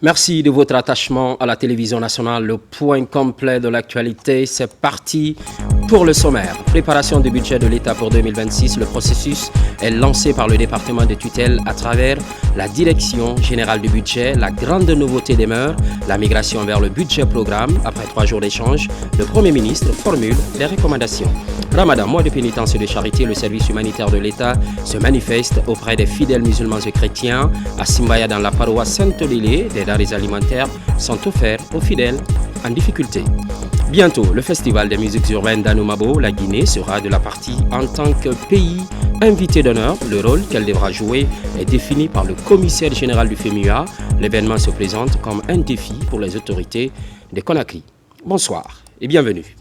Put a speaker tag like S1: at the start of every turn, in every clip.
S1: Merci de votre attachement à la télévision nationale. Le point complet de l'actualité, c'est parti pour le sommaire. Préparation du budget de l'État pour 2026. Le processus est lancé par le département de tutelle à travers la direction générale du budget. La grande nouveauté demeure la migration vers le budget programme. Après 3 jours d'échange, le Premier ministre formule les recommandations. Ramadan, mois de pénitence et de charité, le service humanitaire de l'État se manifeste auprès des fidèles musulmans et chrétiens. À Simbaya, dans la paroisse Saint-Olélé, des denrées alimentaires sont offerts aux fidèles en difficulté. Bientôt, le festival des musiques urbaines d'Anoumabo, la Guinée, sera de la partie en tant que pays invité d'honneur. Le rôle qu'elle devra jouer est défini par le commissaire général du FEMUA. L'événement se présente comme un défi pour les autorités de Conakry. Bonsoir et bienvenue.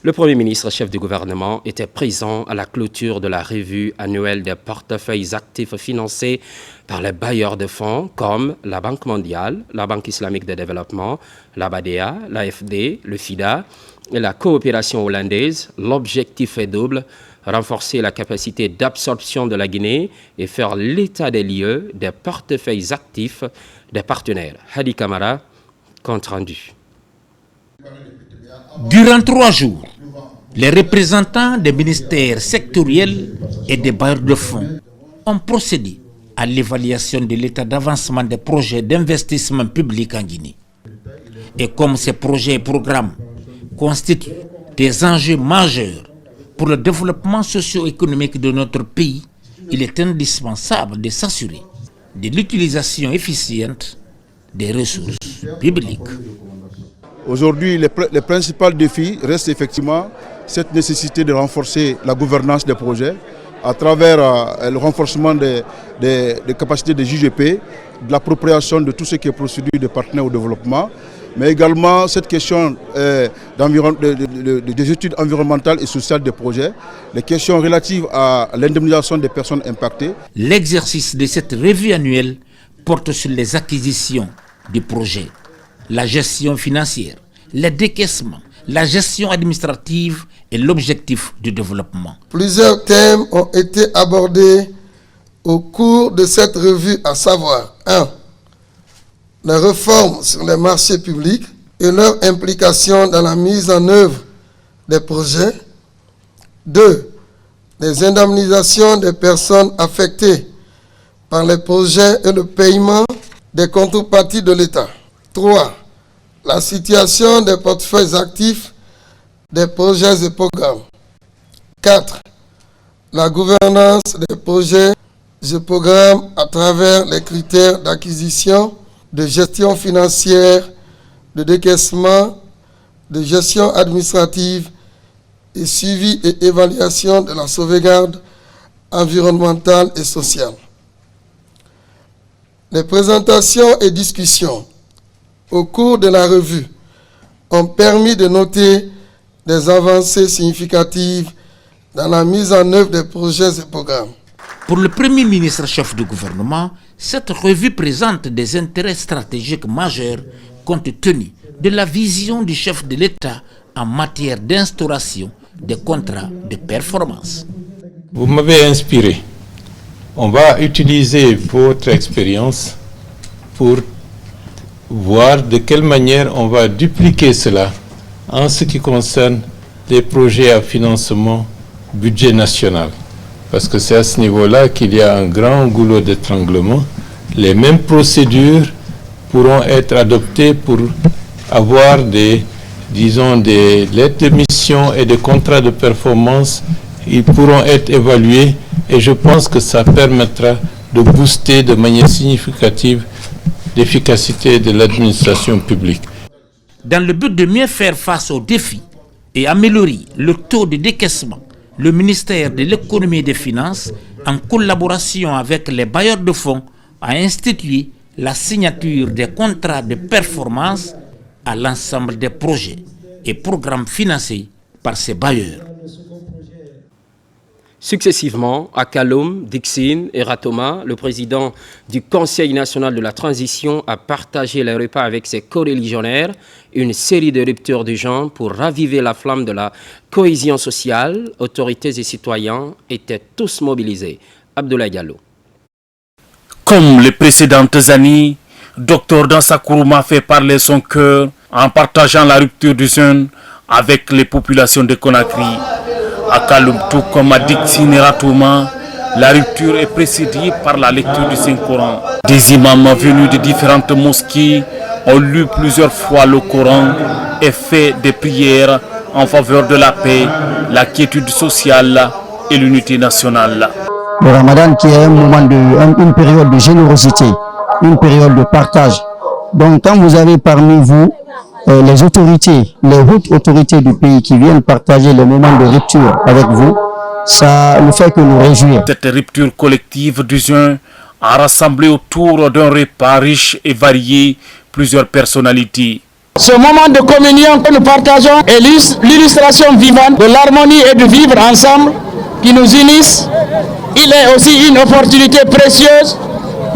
S1: Le Premier ministre, chef du gouvernement, était présent à la clôture de la revue annuelle des portefeuilles actifs financés par les bailleurs de fonds comme la Banque mondiale, la Banque islamique de développement, la BADEA, l'AFD, le FIDA et la coopération hollandaise. L'objectif est double: renforcer la capacité d'absorption de la Guinée et faire l'état des lieux des portefeuilles actifs des partenaires. Hadi Kamara, compte rendu.
S2: Durant 3 jours, les représentants des ministères sectoriels et des bailleurs de fonds ont procédé à l'évaluation de l'état d'avancement des projets d'investissement public en Guinée. Et comme ces projets et programmes constituent des enjeux majeurs pour le développement socio-économique de notre pays, il est indispensable de s'assurer de l'utilisation efficiente des ressources publiques.
S3: Aujourd'hui, le principal défi reste effectivement cette nécessité de renforcer la gouvernance des projets à travers le renforcement des capacités des JGP, de l'appropriation de tout ce qui est procédure de partenaires au développement, mais également cette question des études environnementales et sociales des projets, les questions relatives à l'indemnisation des personnes impactées.
S2: L'exercice de cette revue annuelle porte sur les acquisitions du projet, la gestion financière, les décaissements, la gestion administrative et l'objectif du développement.
S4: Plusieurs thèmes ont été abordés au cours de cette revue, à savoir 1. Les réformes sur les marchés publics et leur implication dans la mise en œuvre des projets. 2. Les indemnisations des personnes affectées par les projets et le paiement des contreparties de l'État. 3. La situation des portefeuilles actifs des projets et programmes. 4. La gouvernance des projets et programmes à travers les critères d'acquisition, de gestion financière, de décaissement, de gestion administrative et suivi et évaluation de la sauvegarde environnementale et sociale. Les présentations et discussions au cours de la revue ont permis de noter des avancées significatives dans la mise en œuvre des projets et programmes.
S2: Pour le Premier ministre chef du gouvernement, cette revue présente des intérêts stratégiques majeurs compte tenu de la vision du chef de l'État en matière d'instauration des contrats de performance.
S5: Vous m'avez inspiré. On va utiliser votre expérience pour voir de quelle manière on va dupliquer cela en ce qui concerne les projets à financement budget national. Parce que c'est à ce niveau-là qu'il y a un grand goulot d'étranglement. Les mêmes procédures pourront être adoptées pour avoir des lettres de mission et des contrats de performance. Ils pourront être évalués et je pense que ça permettra de booster de manière significative l'efficacité de l'administration publique.
S2: Dans le but de mieux faire face aux défis et améliorer le taux de décaissement, le ministère de l'économie et des finances, en collaboration avec les bailleurs de fonds, a institué la signature des contrats de performance à l'ensemble des projets et programmes financés par ces bailleurs.
S1: Successivement, à Kaloum, Dixine et Ratoma, le président du Conseil national de la transition a partagé les repas avec ses coreligionnaires, une série de ruptures du genre pour raviver la flamme de la cohésion sociale. Autorités et citoyens étaient tous mobilisés. Abdoulaye Diallo.
S6: Comme les précédentes années, Docteur Dansa Kourouma fait parler son cœur en partageant la rupture du jeûne avec les populations de Conakry. À Kaloum, tout comme à Dixine et Ratouma, la rupture est précédée par la lecture du Saint-Coran. Des imams venus de différentes mosquées ont lu plusieurs fois le Coran et fait des prières en faveur de la paix, la quiétude sociale et l'unité nationale.
S7: Le Ramadan qui est un moment une période de générosité, une période de partage. Donc quand vous avez parmi vous les autorités, les hautes autorités du pays qui viennent partager les moments de rupture avec vous, ça nous fait que nous réjouir.
S6: Cette rupture collective du jeûne a rassemblé autour d'un repas riche et varié plusieurs personnalités.
S8: Ce moment de communion que nous partageons est l'illustration vivante de l'harmonie et de vivre ensemble qui nous unissent. Il est aussi une opportunité précieuse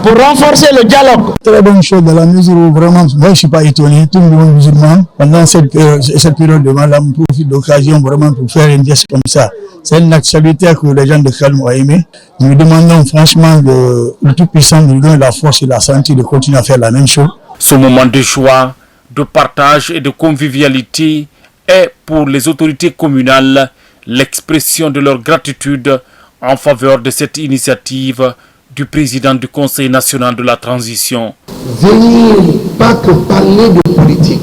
S8: pour renforcer le dialogue.
S9: Très bonne chose dans la mesure où vraiment, moi je ne suis pas étonné, tout le monde musulman, pendant cette période de Malam, profite d'occasion vraiment pour faire un geste comme ça. C'est une acte salutaire que les gens de Kaloum ont aimé. Nous demandons franchement le Tout-Puissant de nous donner la force et la santé de continuer à faire la même chose.
S6: Ce moment de joie, de partage et de convivialité est pour les autorités communales l'expression de leur gratitude en faveur de cette initiative du président du Conseil national de la transition.
S4: Venir, pas que parler de politique,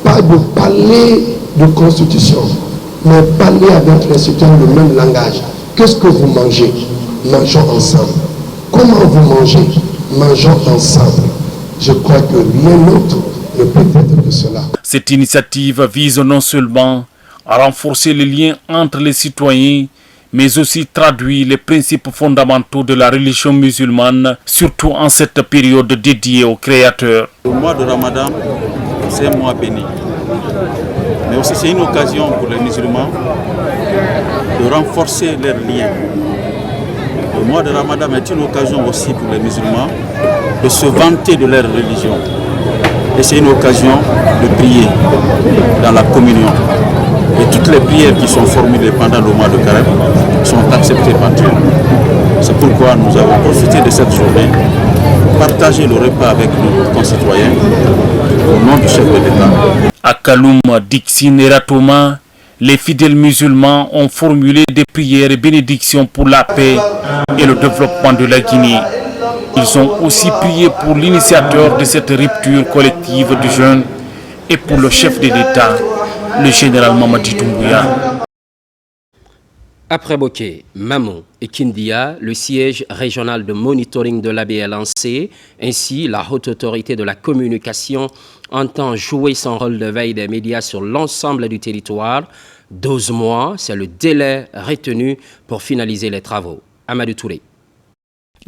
S4: pas de parler de constitution, mais parler avec les citoyens le même langage. Qu'est-ce que vous mangez? Mangeons ensemble. Comment vous mangez? Mangeons ensemble. Je crois que rien d'autre ne peut être que cela.
S6: Cette initiative vise non seulement à renforcer les liens entre les citoyens, mais aussi traduit les principes fondamentaux de la religion musulmane, surtout en cette période dédiée au Créateur.
S10: Le mois de Ramadan, c'est un mois béni. Mais aussi c'est une occasion pour les musulmans de renforcer leurs liens. Le mois de Ramadan est une occasion aussi pour les musulmans de se vanter de leur religion. Et c'est une occasion de prier dans la communion. Et toutes les prières qui sont formulées pendant le mois de Carême sont acceptées par Dieu. C'est pourquoi nous avons profité de cette journée pour partager le repas avec nos concitoyens au nom du chef de l'État.
S6: À Kaloum, Dixine et Ratouma, les fidèles musulmans ont formulé des prières et bénédictions pour la paix et le développement de la Guinée. Ils ont aussi prié pour l'initiateur de cette rupture collective du jeûne et pour le chef de l'État, le général Mamadi Doumbouya.
S1: Après Boké, Mamou et Kindia, le siège régional de monitoring de l'AB est lancé. Ainsi, la haute autorité de la communication entend jouer son rôle de veille des médias sur l'ensemble du territoire. 12 mois, c'est le délai retenu pour finaliser les travaux. Amadou Touré.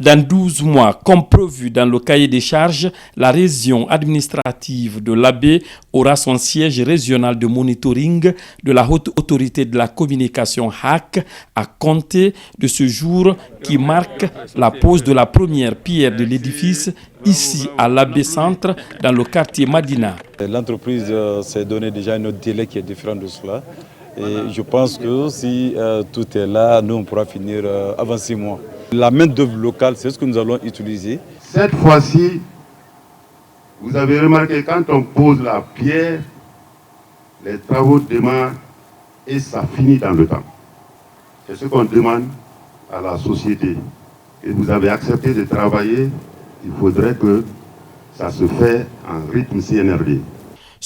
S11: Dans 12 mois, comme prévu dans le cahier des charges, la région administrative de l'AB aura son siège régional de monitoring de la haute autorité de la communication HAC à compter de ce jour qui marque la pose de la première pierre de l'édifice ici à l'AB Centre dans le quartier Madina.
S12: L'entreprise s'est donné déjà un autre délai qui est différent de cela. Et je pense que si tout est là, nous on pourra finir avant 6 mois. La main-d'œuvre locale, c'est ce que nous allons utiliser.
S13: Cette fois-ci, vous avez remarqué, quand on pose la pierre, les travaux démarrent et ça finit dans le temps. C'est ce qu'on demande à la société. Et vous avez accepté de travailler, il faudrait que ça se fait en rythme CNRD.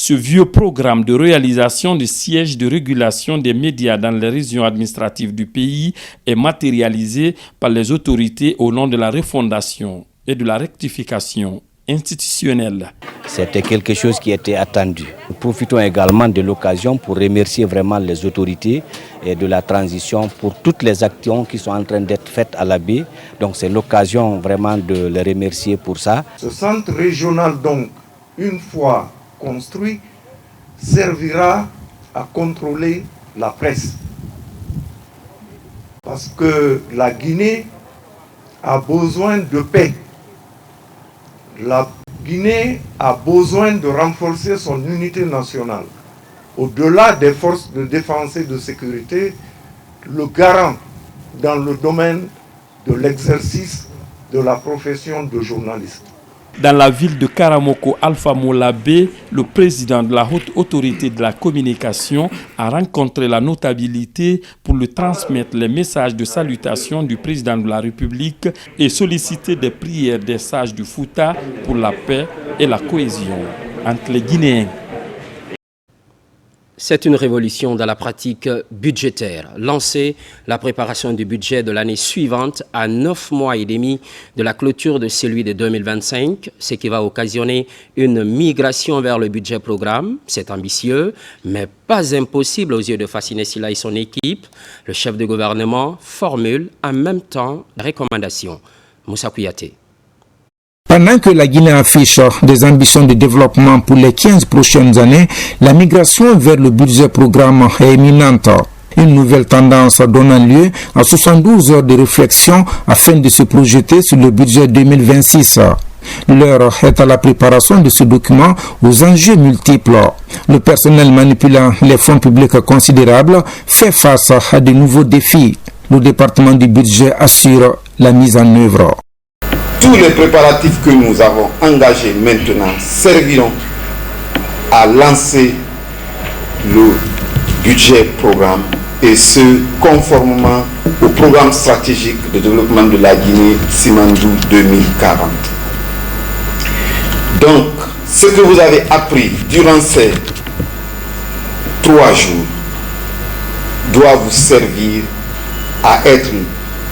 S11: Ce vieux programme de réalisation des sièges de régulation des médias dans les régions administratives du pays est matérialisé par les autorités au nom de la refondation et de la rectification institutionnelle.
S14: C'était quelque chose qui était attendu. Nous profitons également de l'occasion pour remercier vraiment les autorités et de la transition pour toutes les actions qui sont en train d'être faites à l'AB. Donc c'est l'occasion vraiment de les remercier pour ça.
S15: Ce centre régional, donc, une fois construit, servira à contrôler la presse. Parce que la Guinée a besoin de paix. La Guinée a besoin de renforcer son unité nationale. Au-delà des forces de défense et de sécurité, le garant dans le domaine de l'exercice de la profession de journaliste.
S11: Dans la ville de Karamoko, Alpha Molabé, le président de la haute autorité de la communication, a rencontré la notabilité pour lui transmettre les messages de salutation du président de la République et solliciter des prières des sages du Fouta pour la paix et la cohésion entre les Guinéens.
S1: C'est une révolution dans la pratique budgétaire. Lancer la préparation du budget de l'année suivante à 9 mois et demi de la clôture de celui de 2025, ce qui va occasionner une migration vers le budget programme. C'est ambitieux, mais pas impossible aux yeux de Fassine Sila et son équipe. Le chef de gouvernement formule en même temps la recommandation. Moussa Kouyaté.
S2: Pendant que la Guinée affiche des ambitions de développement pour les 15 prochaines années, la migration vers le budget programme est imminente. Une nouvelle tendance donnant lieu à 72 heures de réflexion afin de se projeter sur le budget 2026. L'heure est à la préparation de ce document aux enjeux multiples. Le personnel manipulant les fonds publics considérables fait face à de nouveaux défis. Le département du budget assure la mise en œuvre.
S16: Tous les préparatifs que nous avons engagés maintenant serviront à lancer le budget programme et ce conformément au programme stratégique de développement de la Guinée Simandou 2040. Donc, ce que vous avez appris durant ces 3 jours doit vous servir à être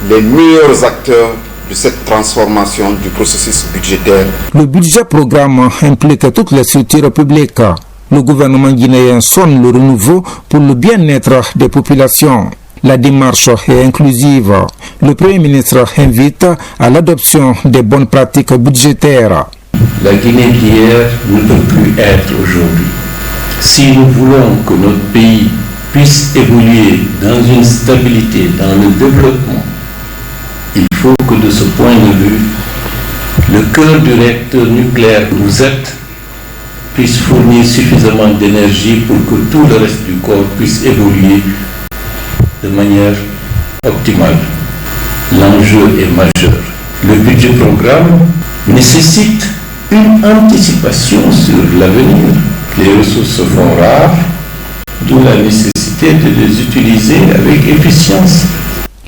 S16: les meilleurs acteurs de cette transformation du processus budgétaire.
S2: Le budget programme implique toutes les structures publiques. Le gouvernement guinéen sonne le renouveau pour le bien-être des populations. La démarche est inclusive. Le Premier ministre invite à l'adoption des bonnes pratiques budgétaires.
S17: La Guinée d'hier ne peut plus être aujourd'hui. Si nous voulons que notre pays puisse évoluer dans une stabilité, dans le développement, il faut que de ce point de vue, le cœur du réacteur nucléaire que vous êtes puisse fournir suffisamment d'énergie pour que tout le reste du corps puisse évoluer de manière optimale. L'enjeu est majeur. Le budget programme nécessite une anticipation sur l'avenir. Les ressources se font rares, d'où la nécessité de les utiliser avec efficience.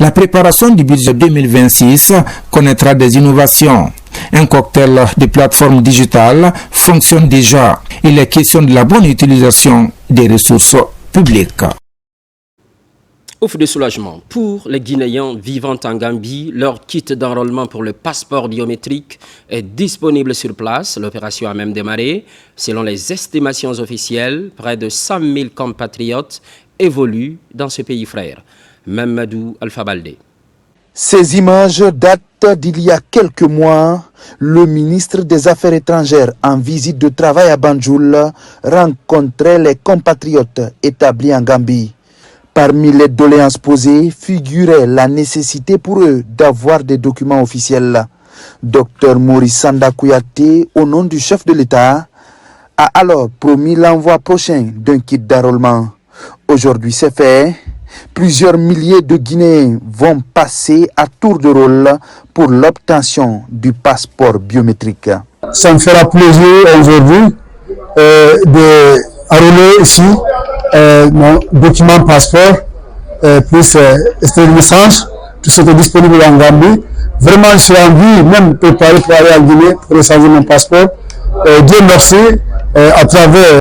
S2: La préparation du budget 2026 connaîtra des innovations. Un cocktail de plateformes digitales fonctionne déjà. Il est question de la bonne utilisation des ressources publiques.
S1: Ouf de soulagement. Pour les Guinéens vivant en Gambie, leur kit d'enrôlement pour le passeport biométrique est disponible sur place. L'opération a même démarré. Selon les estimations officielles, près de 100 000 compatriotes évoluent dans ce pays frère. Mamadou Alpha Baldé.
S18: Ces images datent d'il y a quelques mois. Le ministre des Affaires étrangères, en visite de travail à Banjul, rencontrait les compatriotes établis en Gambie. Parmi les doléances posées figurait la nécessité pour eux d'avoir des documents officiels. Dr Maurice Sanda Kouyaté, au nom du chef de l'État, a alors promis l'envoi prochain d'un kit d'enrôlement. Aujourd'hui, c'est fait. Plusieurs milliers de Guinéens vont passer à tour de rôle pour l'obtention du passeport biométrique.
S9: Ça me fera plaisir aujourd'hui d'enrôler ici mon document passeport, plus extrait de naissance, tout ce qui est disponible en Gambie. Vraiment, je suis en vie, même préparé pour aller en Guinée pour recharger mon passeport. Dieu merci, à travers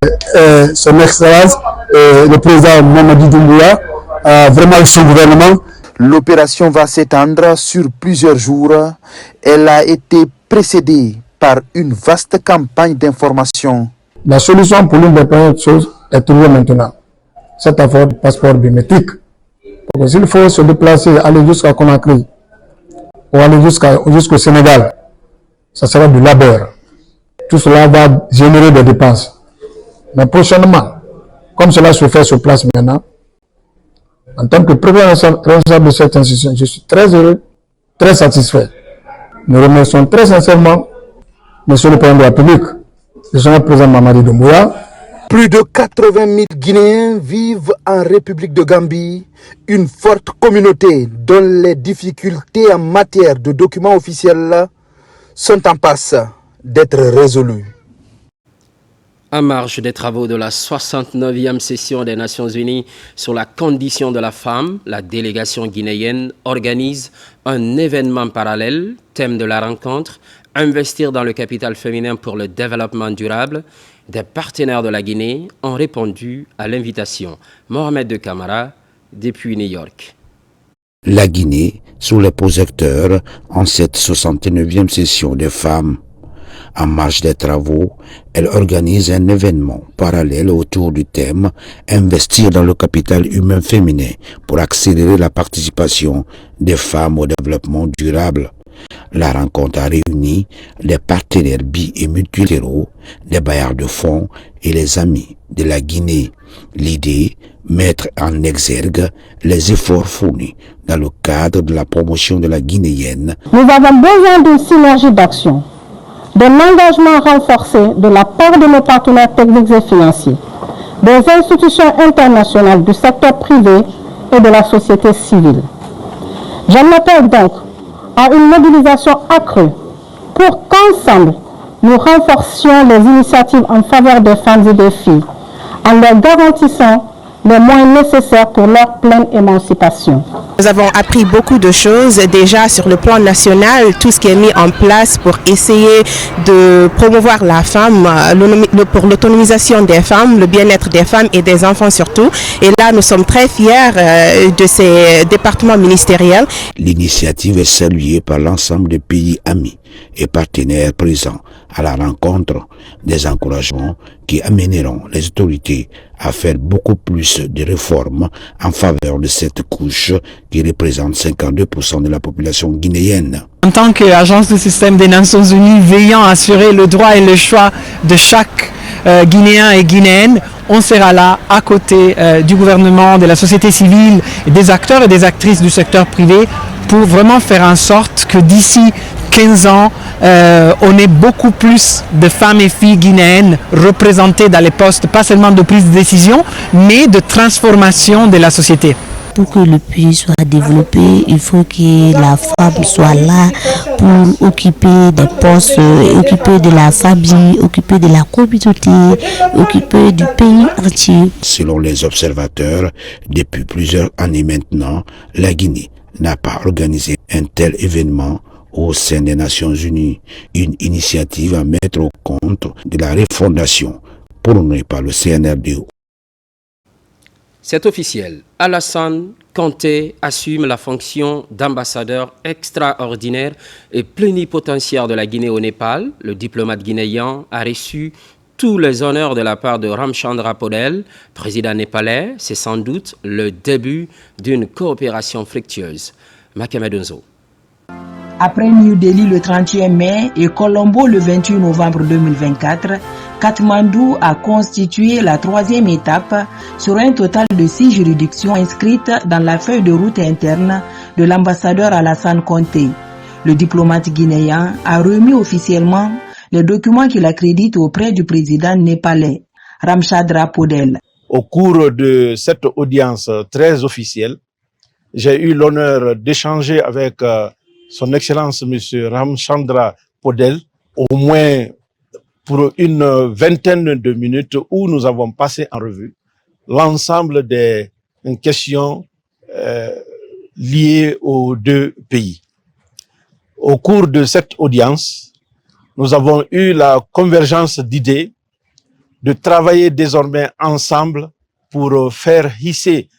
S9: son excellence, le président Mamadi Doumbouya, vraiment son gouvernement.
S18: L'opération va s'étendre sur plusieurs jours. Elle a été précédée par une vaste campagne d'information.
S9: La solution pour l'une des premières choses est trouvée maintenant. Cette affaire du passeport biométrique. Parce que s'il faut se déplacer, aller jusqu'à Conakry ou aller jusqu'au Sénégal, ça sera du labeur. Tout cela va générer des dépenses. Mais prochainement, comme cela se fait sur place maintenant, en tant que premier responsable de cette institution, je suis très heureux, très satisfait. Nous remercions très sincèrement Monsieur le Président de la République, le président Mamadi Doumbouya.
S18: Plus de 80 000 Guinéens vivent en République de Gambie, une forte communauté dont les difficultés en matière de documents officiels sont en passe d'être résolue.
S1: En marge des travaux de la 69e session des Nations Unies sur la condition de la femme, la délégation guinéenne organise un événement parallèle, thème de la rencontre, investir dans le capital féminin pour le développement durable. Des partenaires de la Guinée ont répondu à l'invitation. Mohamed de Camara, depuis New York.
S19: La Guinée, sous les projecteurs, en cette 69e session des femmes. En marge des travaux, elle organise un événement parallèle autour du thème « Investir dans le capital humain féminin pour accélérer la participation des femmes au développement durable ». La rencontre a réuni les partenaires bi- et multilatéraux, les bailleurs de fonds et les amis de la Guinée. L'idée, mettre en exergue les efforts fournis dans le cadre de la promotion de la guinéenne.
S20: Nous avons besoin d'une synergie d'action, d'un engagement renforcé de la part de nos partenaires techniques et financiers, des institutions internationales du secteur privé et de la société civile. J'en appelle donc à une mobilisation accrue pour qu'ensemble nous renforcions les initiatives en faveur des femmes et des filles en leur garantissant les moyens nécessaires pour leur pleine émancipation.
S21: Nous avons appris beaucoup de choses déjà sur le plan national, tout ce qui est mis en place pour essayer de promouvoir la femme, pour l'autonomisation des femmes, le bien-être des femmes et des enfants surtout. Et là, nous sommes très fiers de ces départements ministériels.
S19: L'initiative est saluée par l'ensemble des pays amis et partenaires présents à la rencontre, des encouragements qui amèneront les autorités à faire beaucoup plus de réformes en faveur de cette couche qui représente 52% de la population guinéenne.
S22: En tant qu'agence du système des Nations Unies veillant à assurer le droit et le choix de chaque Guinéen et Guinéenne, on sera là à côté du gouvernement, de la société civile, des acteurs et des actrices du secteur privé pour vraiment faire en sorte que d'ici 15 ans, on ait beaucoup plus de femmes et filles guinéennes représentées dans les postes, pas seulement de prise de décision, mais de transformation de la société.
S23: Pour que le pays soit développé, il faut que la femme soit là pour occuper des postes, occuper de la famille, occuper de la communauté, occuper du pays entier.
S19: Selon les observateurs, depuis plusieurs années maintenant, la Guinée n'a pas organisé un tel événement au sein des Nations Unies, une initiative à mettre au compte de la refondation prônée par le CNRD.
S1: C'est officiel. Alassane Conté assume la fonction d'ambassadeur extraordinaire et plénipotentiaire de la Guinée au Népal. Le diplomate guinéen a reçu tous les honneurs de la part de Ramchandra Podel, président népalais. C'est sans doute le début d'une coopération fructueuse. Makemed Nzo.
S24: Après New Delhi le 31 mai et Colombo le 28 novembre 2024, Katmandou a constitué la troisième étape sur un total de 6 juridictions inscrites dans la feuille de route interne de l'ambassadeur Alassane Conté. Le diplomate guinéen a remis officiellement les documents qu'il accrédite auprès du président népalais, Ramchandra Podel.
S25: Au cours de cette audience très officielle, j'ai eu l'honneur d'échanger avec Son Excellence M. Ramchandra Podel, au moins pour une vingtaine de minutes où nous avons passé en revue l'ensemble des questions liées aux deux pays. Au cours de cette audience, nous avons eu la convergence d'idées de travailler désormais ensemble pour faire hisser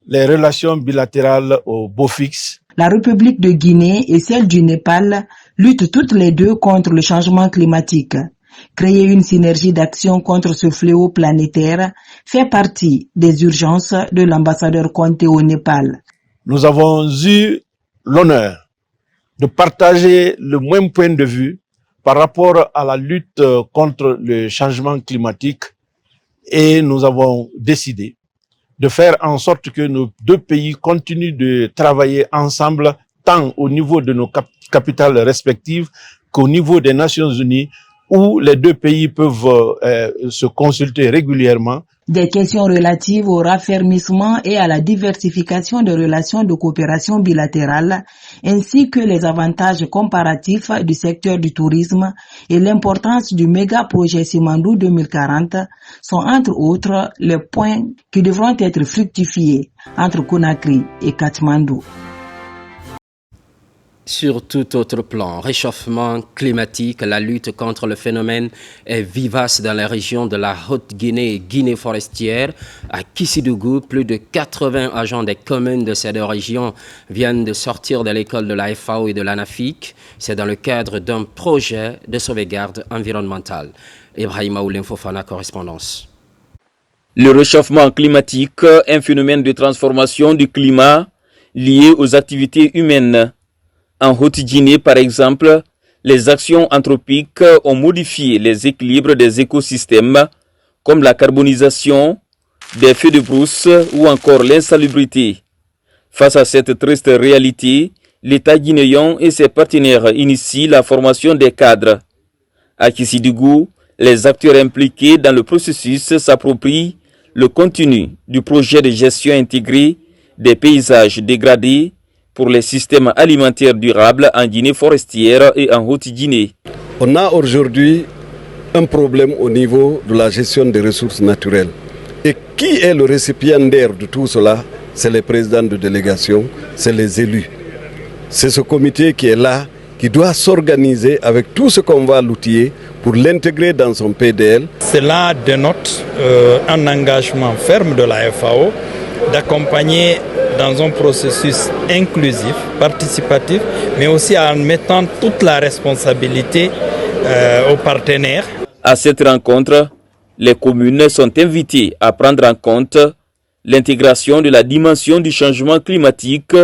S25: les relations bilatérales au beau fixe.
S24: La République de Guinée et celle du Népal luttent toutes les deux contre le changement climatique. Créer une synergie d'action contre ce fléau planétaire fait partie des urgences de l'ambassadeur Conté au Népal.
S25: Nous avons eu l'honneur de partager le même point de vue par rapport à la lutte contre le changement climatique et nous avons décidé de faire en sorte que nos deux pays continuent de travailler ensemble tant au niveau de nos capitales respectives qu'au niveau des Nations Unies où les deux pays peuvent se consulter régulièrement.
S24: Des questions relatives au raffermissement et à la diversification des relations de coopération bilatérale, ainsi que les avantages comparatifs du secteur du tourisme et l'importance du méga-projet Simandou 2040 sont entre autres les points qui devront être fructifiés entre Conakry et Katmandou.
S1: Sur tout autre plan, réchauffement climatique, la lutte contre le phénomène est vivace dans la région de la Haute-Guinée et Guinée forestière. À Kissidougou, plus de 80 agents des communes de ces deux régions viennent de sortir de l'école de la FAO et de l'ANAFIC. C'est dans le cadre d'un projet de sauvegarde environnementale. Ibrahima Oulin Fofana, correspondance.
S3: Le réchauffement climatique, un phénomène de transformation du climat lié aux activités humaines. En Haute-Guinée, par exemple, les actions anthropiques ont modifié les équilibres des écosystèmes, comme la carbonisation, des feux de brousse ou encore l'insalubrité. Face à cette triste réalité, l'État guinéen et ses partenaires initient la formation des cadres. À Kissidougou, les acteurs impliqués dans le processus s'approprient le contenu du projet de gestion intégrée des paysages dégradés pour les systèmes alimentaires durables en Guinée forestière et en Haute-Guinée.
S4: On a aujourd'hui un problème au niveau de la gestion des ressources naturelles. Et qui est le récipiendaire de tout cela? C'est les présidents de délégation, c'est les élus. C'est ce comité qui est là, qui doit s'organiser avec tout ce qu'on va l'outiller pour l'intégrer dans son PDL.
S5: Cela dénote un engagement ferme de la FAO d'accompagner dans un processus inclusif, participatif, mais aussi en mettant toute la responsabilité aux partenaires.
S3: À cette rencontre, les communes sont invitées à prendre en compte l'intégration de la dimension du changement climatique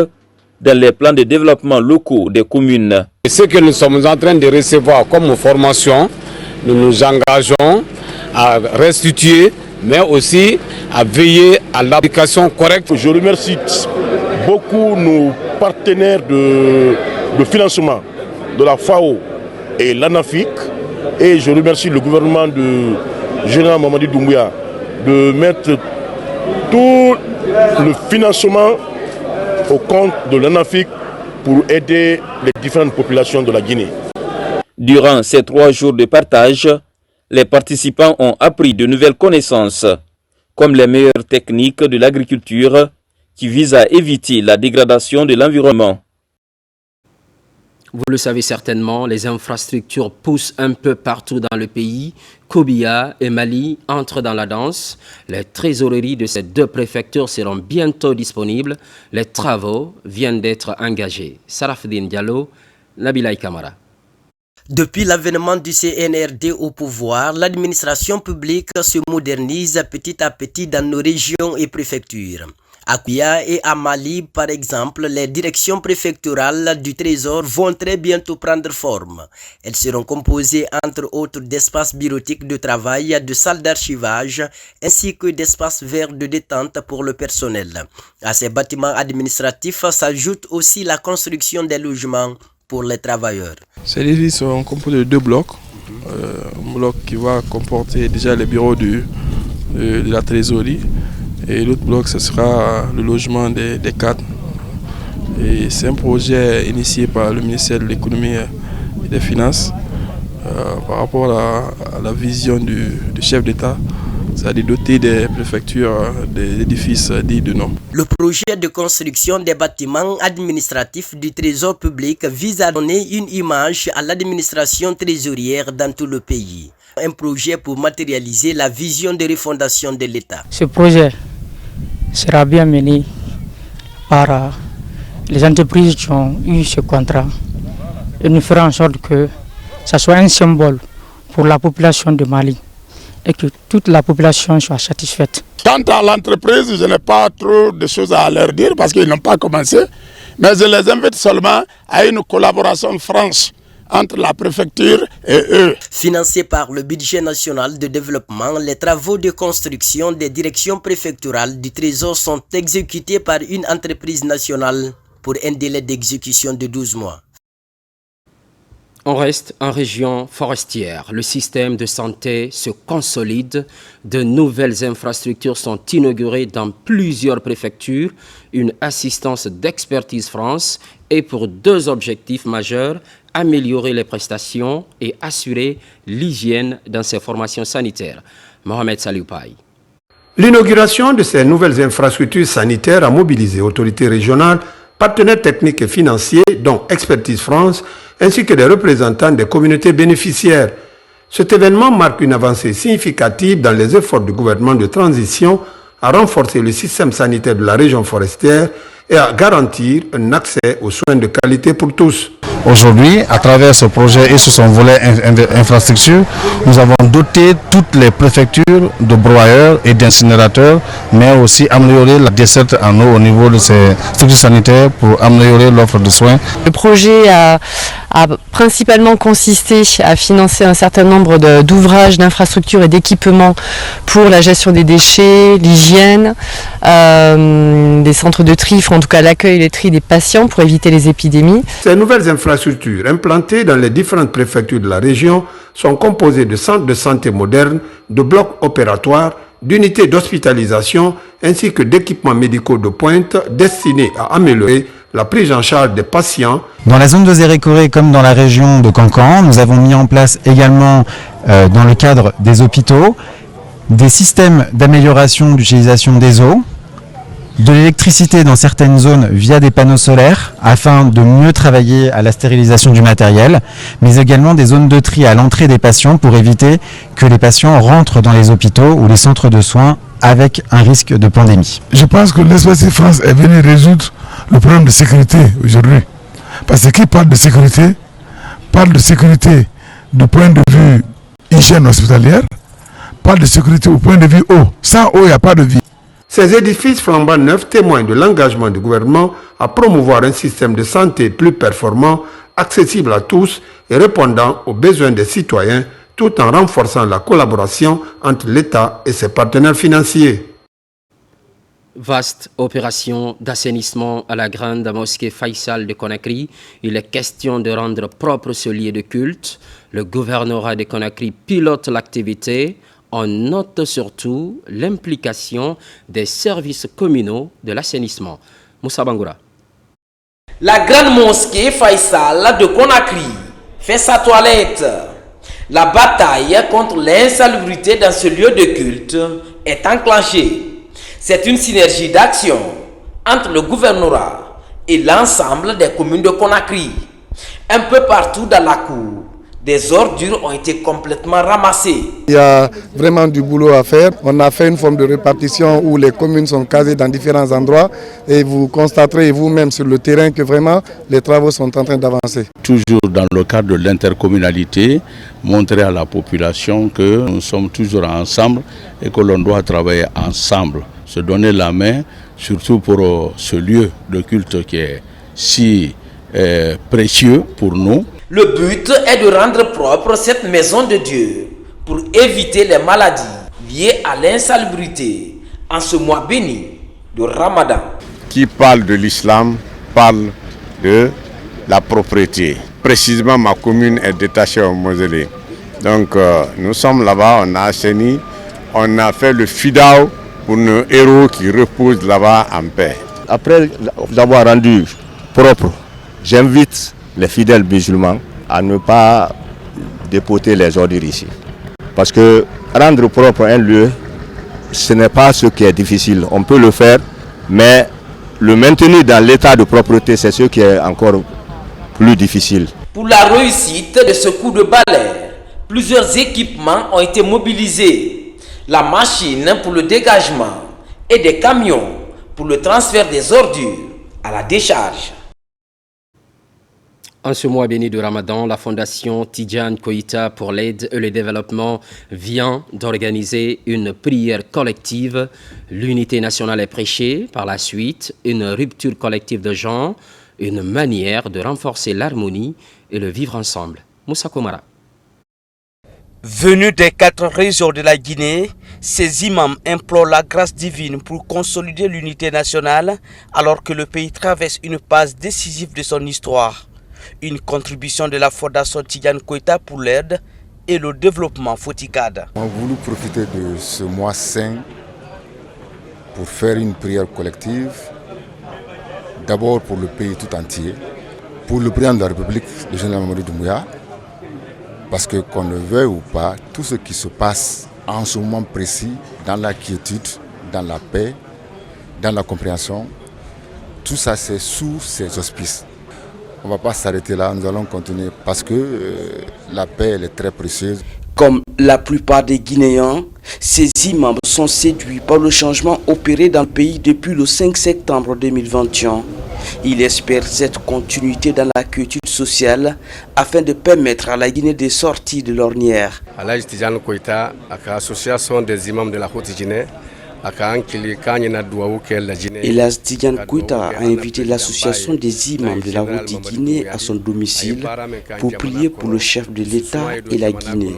S3: dans les plans de développement locaux des communes.
S7: Ce que nous sommes en train de recevoir comme formation, nous nous engageons à restituer, mais aussi à veiller à l'application correcte.
S8: Je remercie beaucoup nos partenaires de financement de la FAO et l'ANAFIC, et je remercie le gouvernement de Général Mamadi Doumbouya de mettre tout le financement au compte de l'ANAFIC pour aider les différentes populations de la Guinée.
S3: Durant ces 3 jours de partage, les participants ont appris de nouvelles connaissances, comme les meilleures techniques de l'agriculture qui visent à éviter la dégradation de l'environnement.
S1: Vous le savez certainement, les infrastructures poussent un peu partout dans le pays. Kobia et Mali entrent dans la danse. Les trésoreries de ces 2 préfectures seront bientôt disponibles. Les travaux viennent d'être engagés. Sarafdine Diallo, Nabilaï Kamara.
S26: Depuis l'avènement du CNRD au pouvoir, l'administration publique se modernise petit à petit dans nos régions et préfectures. À Kouya et à Mali, par exemple, les directions préfectorales du Trésor vont très bientôt prendre forme. Elles seront composées entre autres d'espaces bureautiques de travail, de salles d'archivage, ainsi que d'espaces verts de détente pour le personnel. À ces bâtiments administratifs s'ajoute aussi la construction des logements pour les travailleurs.
S27: Ces édifices sont composés de 2 blocs. Un bloc qui va comporter déjà les bureaux de la trésorerie. Et l'autre bloc, ce sera le logement des cadres. Et c'est un projet initié par le ministère de l'économie et des finances par rapport à la vision du chef d'État, c'est-à-dire doter des préfectures des édifices dits de nom.
S26: Le projet de construction des bâtiments administratifs du Trésor public vise à donner une image à l'administration trésorière dans tout le pays. Un projet pour matérialiser la vision de refondation de l'État.
S28: Ce projet sera bien mené par les entreprises qui ont eu ce contrat et nous ferons en sorte que ça soit un symbole pour la population de Mali et que toute la population soit satisfaite.
S7: Quant à l'entreprise, je n'ai pas trop de choses à leur dire parce qu'ils n'ont pas commencé, mais je les invite seulement à une collaboration franche entre la préfecture et eux.
S26: Financés par le budget national de développement, les travaux de construction des directions préfectorales du Trésor sont exécutés par une entreprise nationale pour un délai d'exécution de 12 mois.
S1: On reste en région forestière. Le système de santé se consolide. De nouvelles infrastructures sont inaugurées dans plusieurs préfectures. Une assistance d'Expertise France est pour deux objectifs majeurs: améliorer les prestations et assurer l'hygiène dans ces formations sanitaires. Mohamed Salioupaï.
S6: L'inauguration de ces nouvelles infrastructures sanitaires a mobilisé autorités régionales, partenaires techniques et financiers, dont Expertise France, ainsi que des représentants des communautés bénéficiaires. Cet événement marque une avancée significative dans les efforts du gouvernement de transition à renforcer le système sanitaire de la région forestière et à garantir un accès aux soins de qualité pour tous.
S10: Aujourd'hui, à travers ce projet et sur son volet infrastructure, nous avons doté toutes les préfectures de broyeurs et d'incinérateurs, mais aussi amélioré la desserte en eau au niveau de ces structures sanitaires pour améliorer l'offre de soins.
S11: Le projet a principalement consisté à financer un certain nombre d'ouvrages, d'infrastructures et d'équipements pour la gestion des déchets, l'hygiène, des centres de tri, en tout cas l'accueil et le tri des patients pour éviter les épidémies.
S6: Ces nouvelles infrastructures implantées dans les différentes préfectures de la région sont composées de centres de santé modernes, de blocs opératoires, d'unités d'hospitalisation ainsi que d'équipements médicaux de pointe destinés à améliorer la prise en charge des patients.
S12: Dans la zone de Zérékoré comme dans la région de Cancan, nous avons mis en place également, dans le cadre des hôpitaux, des systèmes d'amélioration d'utilisation des eaux, de l'électricité dans certaines zones via des panneaux solaires afin de mieux travailler à la stérilisation du matériel, mais également des zones de tri à l'entrée des patients pour éviter que les patients rentrent dans les hôpitaux ou les centres de soins avec un risque de pandémie.
S13: Je pense que l'Expertise France est venu résoudre le problème de sécurité aujourd'hui. Parce que qui parle de sécurité du point de vue hygiène hospitalière, parle de sécurité au point de vue eau. Sans eau, il n'y a pas de vie.
S6: Ces édifices flambant neufs témoignent de l'engagement du gouvernement à promouvoir un système de santé plus performant, accessible à tous et répondant aux besoins des citoyens, tout en renforçant la collaboration entre l'État et ses partenaires financiers.
S1: Vaste opération d'assainissement à la grande mosquée Faisal de Conakry. Il est question de rendre propre ce lieu de culte. Le gouvernorat de Conakry pilote l'activité. On note surtout l'implication des services communaux de l'assainissement. Moussa Bangoura.
S14: La grande mosquée Faisal de Conakry fait sa toilette. La bataille contre l'insalubrité dans ce lieu de culte est enclenchée. C'est une synergie d'action entre le gouvernorat et l'ensemble des communes de Conakry. Un peu partout dans la cour, des ordures ont été complètement ramassées.
S13: Il y a vraiment du boulot à faire. On a fait une forme de répartition où les communes sont casées dans différents endroits et vous constaterez vous-même sur le terrain que vraiment les travaux sont en train d'avancer.
S15: Toujours dans le cadre de l'intercommunalité, montrer à la population que nous sommes toujours ensemble et que l'on doit travailler ensemble. Se donner la main, surtout pour ce lieu de culte qui est si précieux pour nous.
S14: Le but est de rendre propre cette maison de Dieu pour éviter les maladies liées à l'insalubrité en ce mois béni de Ramadan.
S16: Qui parle de l'islam parle de la propriété. Précisément, ma commune est détachée au mausolée. Donc nous sommes là-bas, on a assaini, on a fait le fidao pour nos héros qui reposent là-bas en paix.
S29: Après avoir rendu propre, j'invite les fidèles musulmans à ne pas dépoter les ordures ici. Parce que rendre propre un lieu, ce n'est pas ce qui est difficile. On peut le faire, mais le maintenir dans l'état de propreté, c'est ce qui est encore plus difficile.
S14: Pour la réussite de ce coup de balai, plusieurs équipements ont été mobilisés. La machine pour le dégagement et des camions pour le transfert des ordures à la décharge.
S1: En ce mois béni de Ramadan, la Fondation Tidjane Koïta pour l'aide et le développement vient d'organiser une prière collective. L'unité nationale est prêchée. Par la suite, une rupture collective de genre, une manière de renforcer l'harmonie et le vivre ensemble. Moussa Komara.
S30: Venus des 4 régions de la Guinée, ces imams implorent la grâce divine pour consolider l'unité nationale alors que le pays traverse une phase décisive de son histoire. Une contribution de la Fondation Tidiane Koïta pour l'aide et le développement Foticad.
S2: On a voulu profiter de ce mois saint pour faire une prière collective, d'abord pour le pays tout entier, pour le président de la République, le général Mamadi Doumbouya, parce que qu'on le veuille ou pas, tout ce qui se passe en ce moment précis, dans la quiétude, dans la paix, dans la compréhension, tout ça c'est sous ses auspices. On ne va pas s'arrêter là, nous allons continuer parce que la paix elle est très précieuse.
S30: Comme la plupart des Guinéens, ces imams sont séduits par le changement opéré dans le pays depuis le 5 septembre 2021. Ils espèrent cette continuité dans la quiétude sociale afin de permettre à la Guinée de sortir de l'ornière.
S9: Alhaji Tidiane Koïta, l'association des imams de la Haute-Guinée,
S30: Elhadji Tidiane Koïta a invité l'association des imams de la Haute-Guinée à son domicile pour prier pour le chef de l'État et la Guinée.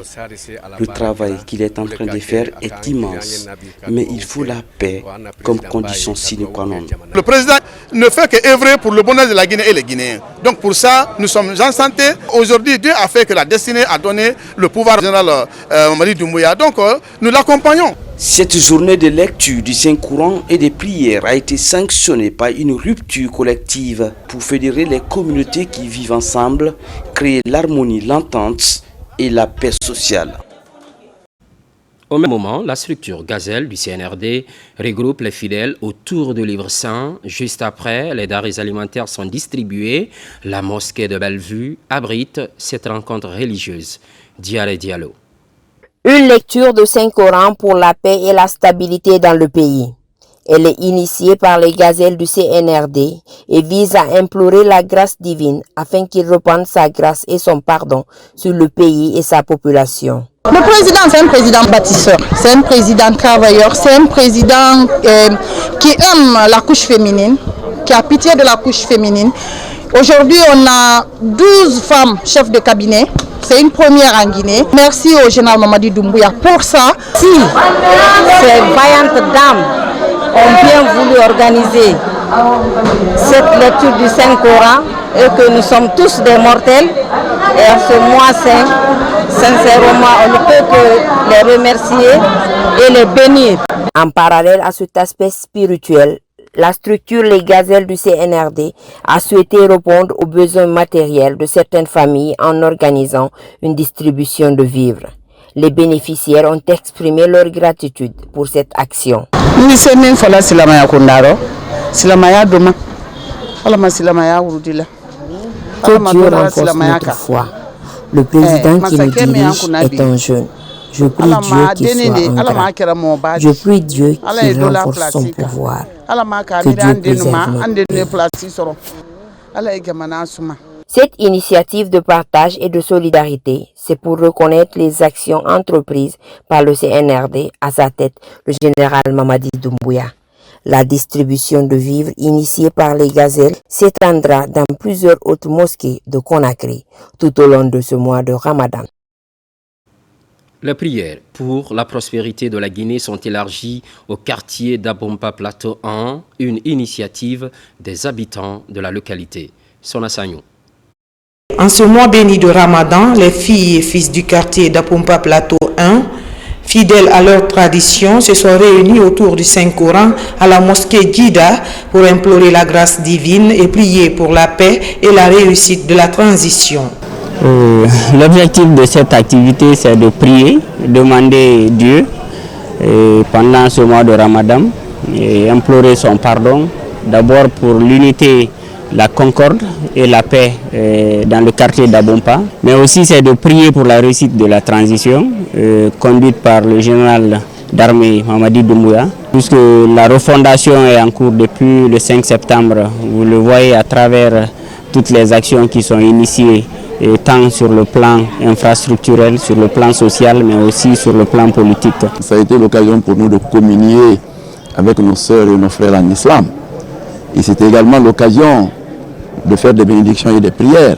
S30: Le travail qu'il est en train de faire est immense, mais il faut la paix comme condition sine qua non.
S17: Le président ne fait que œuvrer pour le bonheur de la Guinée et les Guinéens. Donc pour ça, nous sommes en santé. Aujourd'hui, Dieu a fait que la destinée a donné le pouvoir au général Mamadi Doumbouya. Donc nous l'accompagnons.
S30: Cette journée de lecture du Saint-Courant et de prières a été sanctionnée par une rupture collective pour fédérer les communautés qui vivent ensemble, créer l'harmonie, l'entente et la paix sociale.
S1: Au même moment, la structure Gazelle du CNRD regroupe les fidèles autour du livre saint. Juste après, les denrées alimentaires sont distribuées. La mosquée de Bellevue abrite cette rencontre religieuse. Diallo.
S18: Une lecture de Saint-Coran pour la paix et la stabilité dans le pays. Elle est initiée par les gazelles du CNRD et vise à implorer la grâce divine afin qu'il répande sa grâce et son pardon sur le pays et sa population.
S19: Le président, c'est un président bâtisseur, c'est un président travailleur, c'est un président qui aime la couche féminine, qui a pitié de la couche féminine. Aujourd'hui, on a 12 femmes chefs de cabinet. C'est une première en Guinée. Merci au général Mamadi Doumbouya pour ça.
S18: Si ces vaillantes dames ont bien voulu organiser cette lecture du Saint-Coran et que nous sommes tous des mortels, et à ce mois saint, sincèrement, on ne peut que les remercier et les bénir. En parallèle à cet aspect spirituel, la structure Les Gazelles du CNRD a souhaité répondre aux besoins matériels de certaines familles en organisant une distribution de vivres. Les bénéficiaires ont exprimé leur gratitude pour cette action. Que Dieu renforce notre foi. Le président qui nous dirige est un jeune. Je prie Dieu qu'il soit un grand. Je prie Dieu qu'il renforce son pouvoir. Que Dieu préserve notre. Cette initiative de partage et de solidarité, c'est pour reconnaître les actions entreprises par le CNRD, à sa tête le général Mamadi Doumbouya. La distribution de vivres initiée par les gazelles s'étendra dans plusieurs autres mosquées de Conakry tout au long de ce mois de Ramadan.
S1: Les prières pour la prospérité de la Guinée sont élargies au quartier d'Abompa Plateau 1, une initiative des habitants de la localité. Sona Sagnou.
S20: En ce mois béni de Ramadan, les filles et fils du quartier d'Abompa Plateau 1, fidèles à leur tradition, se sont réunis autour du Saint-Coran à la mosquée Djida pour implorer la grâce divine et prier pour la paix et la réussite de la transition.
S21: L'objectif de cette activité, c'est de prier, demander Dieu pendant ce mois de Ramadan et implorer son pardon, d'abord pour l'unité, la concorde et la paix dans le quartier d'Abompa, mais aussi c'est de prier pour la réussite de la transition conduite par le général d'armée Mamadi Doumbouya, puisque la refondation est en cours depuis le 5 septembre. Vous le voyez à travers toutes les actions qui sont initiées, tant sur le plan infrastructurel, sur le plan social, mais aussi sur le plan politique.
S22: Ça a été l'occasion pour nous de communier avec nos sœurs et nos frères en islam. Et c'était également l'occasion de faire des bénédictions et des prières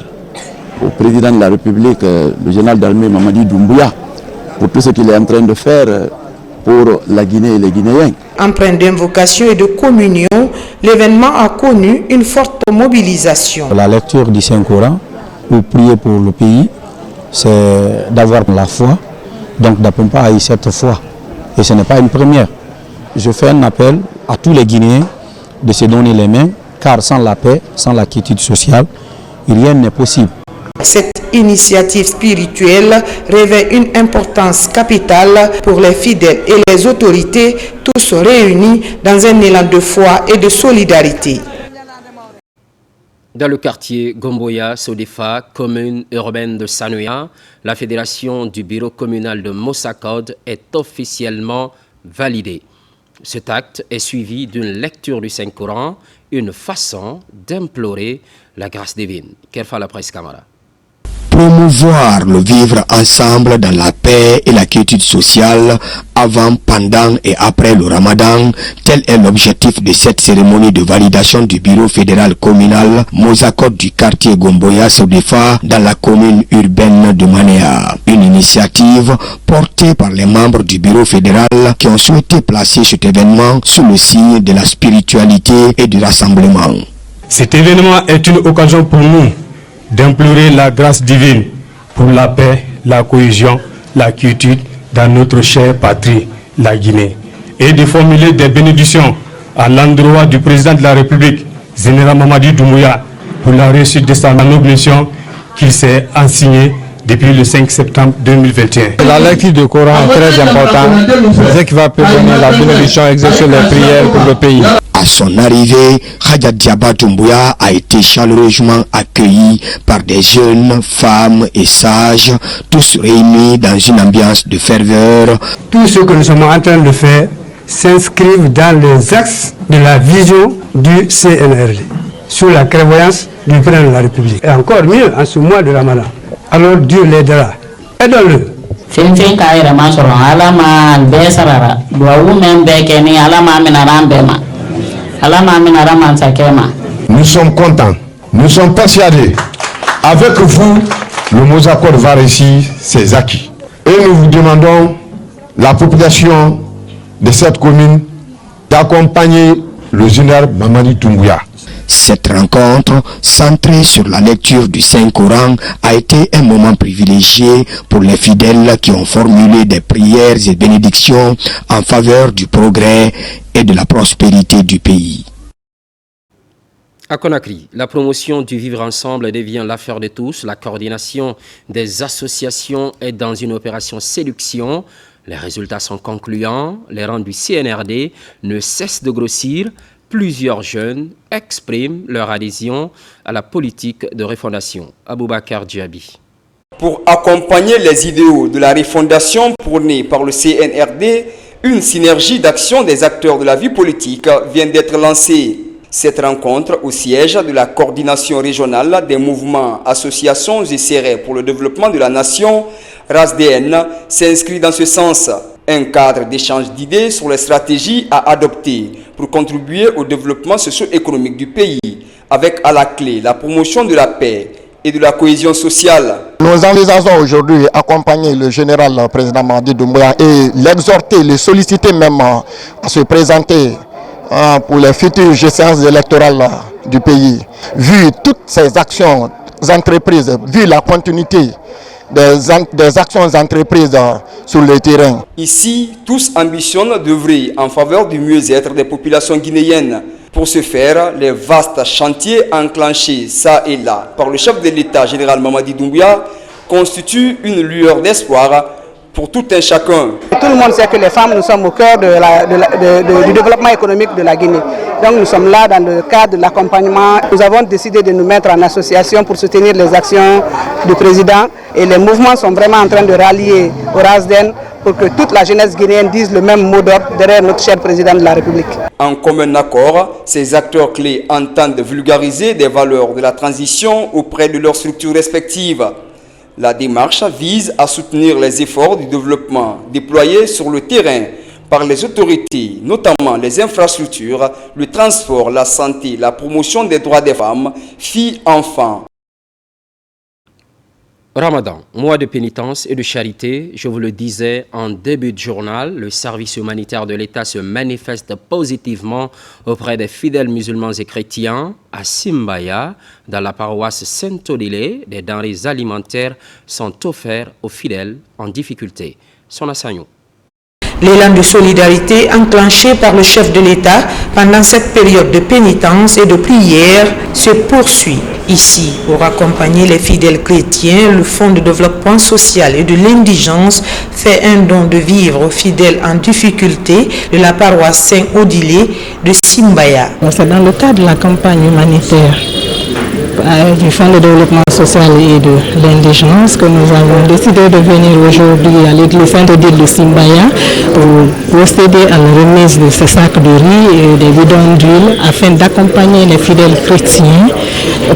S22: au président de la République, le général d'armée Mamadi Doumbouya, pour tout ce qu'il est en train de faire pour la Guinée et les Guinéens.
S20: Empreint d'invocation et de communion, l'événement a connu une forte mobilisation.
S12: La lecture du Saint-Coran
S3: pour prier pour le pays, c'est d'avoir la foi. Donc Dapompa a eu cette foi. Et ce n'est pas une première. Je fais un appel à tous les Guinéens de se donner les mains, car sans la paix, sans la quiétude sociale, rien n'est possible.
S20: Cette initiative spirituelle revêt une importance capitale pour les fidèles et les autorités, tous réunis dans un élan de foi et de solidarité.
S1: Dans le quartier Gomboya, Sodefa, commune urbaine de Sanoya, la fédération du bureau communal de Mossakod est officiellement validée. Cet acte est suivi d'une lecture du Saint-Coran, une façon d'implorer la grâce divine. Kerfa la presse Camara.
S4: Promouvoir le vivre ensemble dans la paix et la quiétude sociale avant, pendant et après le Ramadan, tel est l'objectif de cette cérémonie de validation du bureau fédéral communal Mossakod du quartier Gomboya Sodefa dans la commune urbaine de Manéa. Une initiative portée par les membres du bureau fédéral qui ont souhaité placer cet événement sous le signe de la spiritualité et du rassemblement.
S5: Cet événement est une occasion pour nous d'implorer la grâce divine pour la paix, la cohésion, la quiétude dans notre chère patrie, la Guinée, et de formuler des bénédictions à l'endroit du président de la République, général Mamadi Doumbouya, pour la réussite de sa noble mission qu'il s'est assignée depuis le 5 septembre 2021.
S3: La lecture du Coran est très importante, c'est ce qui va prévenir la bénédiction et exercer les prières pour le pays.
S4: À son arrivée, Khadja Diaba Doumbouya a été chaleureusement accueilli par des jeunes, femmes et sages, tous réunis dans une ambiance de ferveur.
S5: Tout ce que nous sommes en train de faire s'inscrivent dans les axes de la vision du CNRD, sur la clairvoyance du président de la République. Et encore mieux, en ce mois de Ramadan. Alors Dieu l'aidera. Aidons-le.
S6: Nous sommes contents, nous sommes persuadés. Avec vous, le Mossakod va réussir ses acquis. Et nous vous demandons, la population de cette commune, d'accompagner le général Mamadi Doumbouya.
S4: Cette rencontre, centrée sur la lecture du Saint-Coran, a été un moment privilégié pour les fidèles qui ont formulé des prières et bénédictions en faveur du progrès et de la prospérité du pays.
S1: À Conakry, la promotion du vivre ensemble devient l'affaire de tous. La coordination des associations est dans une opération séduction. Les résultats sont concluants. Les rangs du CNRD ne cessent de grossir. Plusieurs jeunes expriment leur adhésion à la politique de refondation. Aboubakar Djabi.
S7: Pour accompagner les idéaux de la refondation prônée par le CNRD, une synergie d'action des acteurs de la vie politique vient d'être lancée. Cette rencontre au siège de la coordination régionale des mouvements, associations et serrés pour le développement de la nation, RASDN, s'inscrit dans ce sens. Un cadre d'échange d'idées sur les stratégies à adopter pour contribuer au développement socio-économique du pays, avec à la clé la promotion de la paix et de la cohésion sociale.
S13: Nous envisageons aujourd'hui accompagner le général président Mamadi Doumbouya et l'exhorter, le solliciter même à se présenter pour les futures séances électorales du pays. Vu toutes ces actions entreprises, vu la continuité des actions entreprises sur le terrain.
S7: Ici, tous ambitionnent d'œuvrer en faveur du mieux-être des populations guinéennes. Pour ce faire, les vastes chantiers enclenchés ça et là par le chef de l'État, général Mamadi Doumbouya, constituent une lueur d'espoir pour tout un chacun.
S8: Tout le monde sait que les femmes, nous sommes au cœur du développement économique de la Guinée. Donc nous sommes là dans le cadre de l'accompagnement. Nous avons décidé de nous mettre en association pour soutenir les actions du président. Et les mouvements sont vraiment en train de rallier au RASDN pour que toute la jeunesse guinéenne dise le même mot d'ordre derrière notre cher président de la République.
S7: En commun accord, ces acteurs clés entendent vulgariser des valeurs de la transition auprès de leurs structures respectives. La démarche vise à soutenir les efforts du développement déployés sur le terrain par les autorités, notamment les infrastructures, le transport, la santé, la promotion des droits des femmes, filles, enfants.
S1: Ramadan, mois de pénitence et de charité, je vous le disais en début de journal, le service humanitaire de l'État se manifeste positivement auprès des fidèles musulmans et chrétiens. À Simbaya, dans la paroisse Saint-Odile, des denrées alimentaires sont offertes aux fidèles en difficulté. Sona Sagnou.
S20: L'élan de solidarité enclenché par le chef de l'État pendant cette période de pénitence et de prière se poursuit. Ici, pour accompagner les fidèles chrétiens, le Fonds de développement social et de l'indigence fait un don de vivres aux fidèles en difficulté de la paroisse Saint-Odile de Simbaya.
S10: C'est dans le cadre de la campagne humanitaire du Fonds de développement social et de l'indigence que nous avons décidé de venir aujourd'hui à l'église Saint-Odile de Simbaya pour procéder à la remise de ces sacs de riz et des bidons d'huile afin d'accompagner les fidèles chrétiens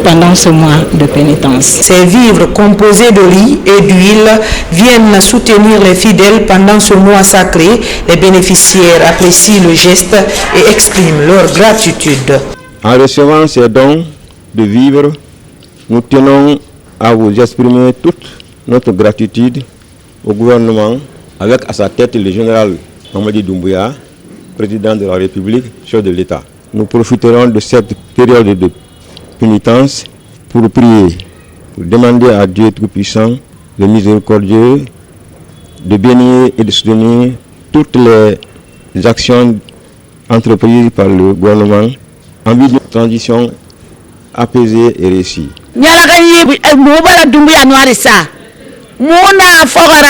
S10: pendant ce mois de pénitence.
S20: Ces vivres composés de riz et d'huile viennent soutenir les fidèles pendant ce mois sacré. Les bénéficiaires apprécient le geste et expriment leur gratitude.
S11: En recevant ces dons de vivre, nous tenons à vous exprimer toute notre gratitude au gouvernement, avec à sa tête le général Mamadi Doumbouya, président de la République, chef de l'État. Nous profiterons de cette période de pénitence pour prier, pour demander à Dieu Tout-Puissant, le miséricordieux, de bénir et de soutenir toutes les actions entreprises par le gouvernement en vue d'une transition apaisée et réussie.
S20: Nous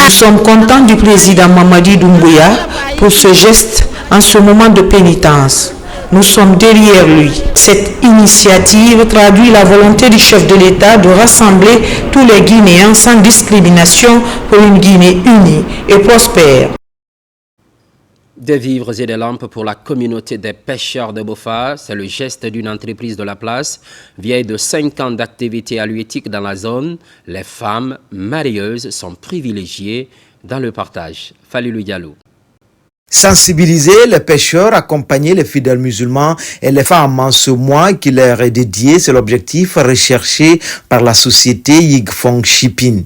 S20: sommes contents du président Mamadi Doumbouya pour ce geste en ce moment de pénitence. Nous sommes derrière lui. Cette initiative traduit la volonté du chef de l'État de rassembler tous les Guinéens sans discrimination pour une Guinée unie et prospère.
S1: Des vivres et des lampes pour la communauté des pêcheurs de Bofa, c'est le geste d'une entreprise de la place. Vieille de 5 ans d'activité halieutique dans la zone, les femmes marieuses sont privilégiées dans le partage. Falilou Diallo.
S15: Sensibiliser les pêcheurs, accompagner les fidèles musulmans et les femmes en ce mois qui leur est dédié, c'est l'objectif recherché par la société Yigfong Shipping.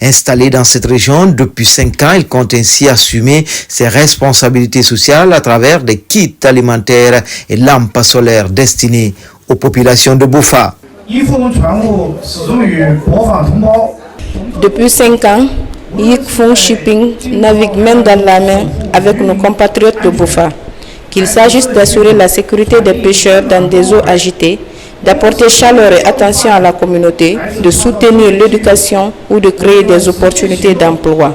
S15: Installé dans cette région depuis 5 ans, il compte ainsi assumer ses responsabilités sociales à travers des kits alimentaires et lampes solaires destinées aux populations de Bofa.
S18: Depuis 5 ans, Yigfong Shipping navigue main dans la main avec nos compatriotes de Bofa. Qu'il s'agisse d'assurer la sécurité des pêcheurs dans des eaux agitées, d'apporter chaleur et attention à la communauté, de soutenir l'éducation ou de créer des opportunités d'emploi.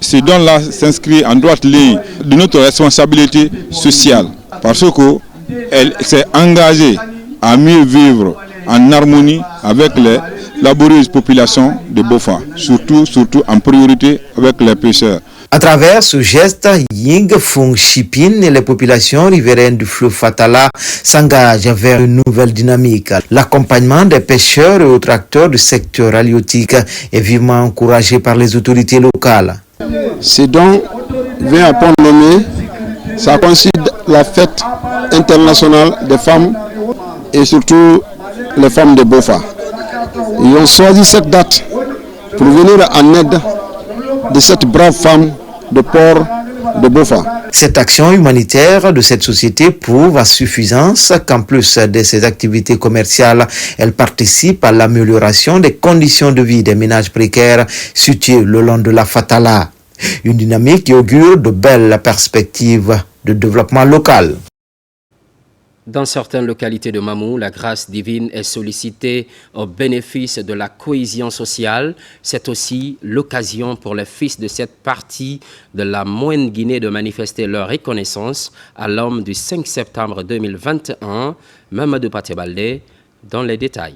S16: Ce don-là s'inscrit en droite ligne de notre responsabilité sociale parce qu'elle s'est engagée à mieux vivre en harmonie avec les laborieuses populations de Bofa, surtout en priorité avec les pêcheurs.
S15: À travers ce geste, Yigfong Shipping et les populations riveraines du fleuve Fatala s'engagent vers une nouvelle dynamique. L'accompagnement des pêcheurs et autres acteurs du secteur halieutique est vivement encouragé par les autorités locales.
S16: Ce don vient à point nommé, ça coïncide la fête internationale des femmes et surtout les femmes de Bofa. Ils ont choisi cette date pour venir en aide de cette brave femme de port de Bofa.
S15: Cette action humanitaire de cette société prouve à suffisance qu'en plus de ses activités commerciales, elle participe à l'amélioration des conditions de vie des ménages précaires situés le long de la Fatala. Une dynamique qui augure de belles perspectives de développement local.
S1: Dans certaines localités de Mamou, la grâce divine est sollicitée au bénéfice de la cohésion sociale. C'est aussi l'occasion pour les fils de cette partie de la Moyenne Guinée de manifester leur reconnaissance à l'homme du 5 septembre 2021, Mamadou Patebalde, dans les détails.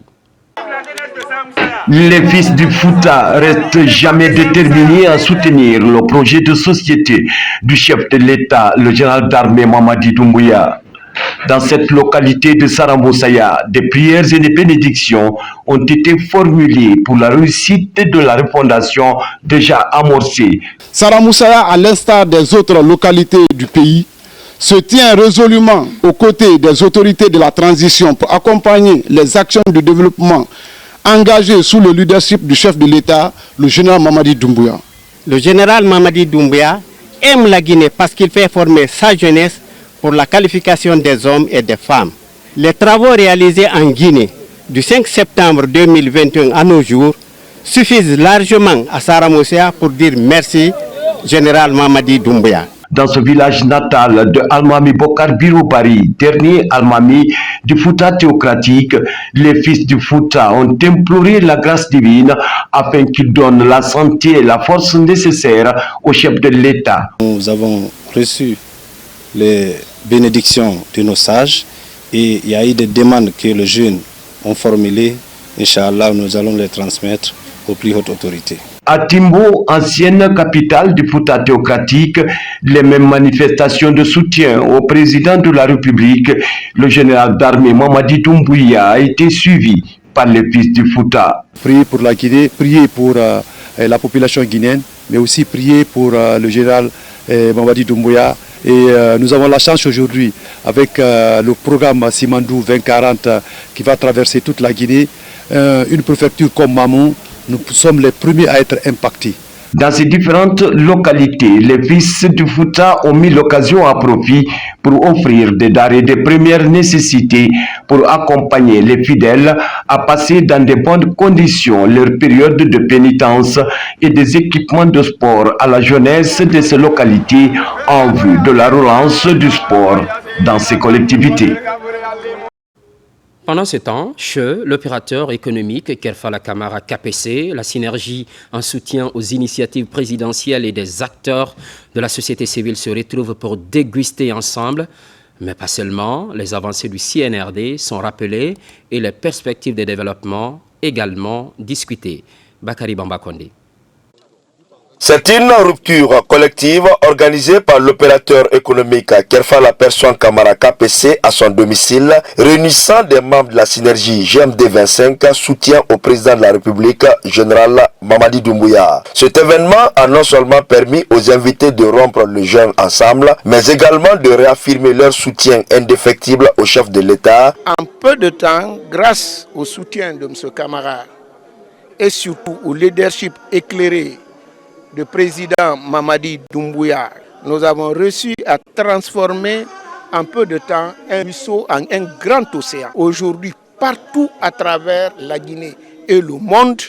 S23: Les fils du Fouta restent jamais déterminés à soutenir le projet de société du chef de l'État, le général d'armée Mamadi Doumbouya. Dans cette localité de Saramoussaya, des prières et des bénédictions ont été formulées pour la réussite de la refondation déjà amorcée.
S16: Saramoussaya, à l'instar des autres localités du pays, se tient résolument aux côtés des autorités de la transition pour accompagner les actions de développement engagée sous le leadership du chef de l'État, le général Mamadi Doumbouya.
S2: Le général Mamadi Doumbouya aime la Guinée parce qu'il fait former sa jeunesse pour la qualification des hommes et des femmes. Les travaux réalisés en Guinée du 5 septembre 2021 à nos jours suffisent largement à Saramosia pour dire merci, général Mamadi Doumbouya.
S23: Dans ce village natal de Almami Bokar Biroubari, dernier Almami du Fouta théocratique, les fils du Fouta ont imploré la grâce divine afin qu'il donne la santé et la force nécessaires au chef de l'État.
S9: Nous avons reçu les bénédictions de nos sages et il y a eu des demandes que les jeunes ont formulées. Inch'Allah, nous allons les transmettre aux plus hautes autorités.
S23: À Timbo, ancienne capitale du Fouta théocratique, les mêmes manifestations de soutien au président de la République, le général d'armée Mamadi Doumbouya, a été suivi par les fils du Fouta.
S9: Prier pour la Guinée, prier pour la population guinéenne, mais aussi prier pour le général Mamadi Doumbouya. Et nous avons la chance aujourd'hui, avec le programme Simandou 2040 qui va traverser toute la Guinée, une préfecture comme Mamou, nous sommes les premiers à être impactés.
S23: Dans ces différentes localités, les fils du Fouta ont mis l'occasion à profit pour offrir des denrées de première nécessité pour accompagner les fidèles à passer dans de bonnes conditions leur période de pénitence et des équipements de sport à la jeunesse de ces localités en vue de la relance du sport dans ces collectivités.
S1: Pendant ce temps, CHE, l'opérateur économique Kerfala Kamara KPC, la synergie en soutien aux initiatives présidentielles et des acteurs de la société civile se retrouvent pour déguster ensemble, mais pas seulement, les avancées du CNRD sont rappelées et les perspectives de développement également discutées. Bakari Bambakonde.
S14: C'est une rupture collective organisée par l'opérateur économique Kerfala Persoan Kamara KPC à son domicile, réunissant des membres de la synergie GMD 25, soutien au président de la République, général Mamadi Doumbouya. Cet événement a non seulement permis aux invités de rompre le jeûne ensemble, mais également de réaffirmer leur soutien indéfectible au chef de l'État.
S17: En peu de temps, grâce au soutien de M. Kamara et surtout au leadership éclairé du président Mamadi Doumbouya, nous avons réussi à transformer en peu de temps un ruisseau en un grand océan. Aujourd'hui, partout à travers la Guinée et le monde,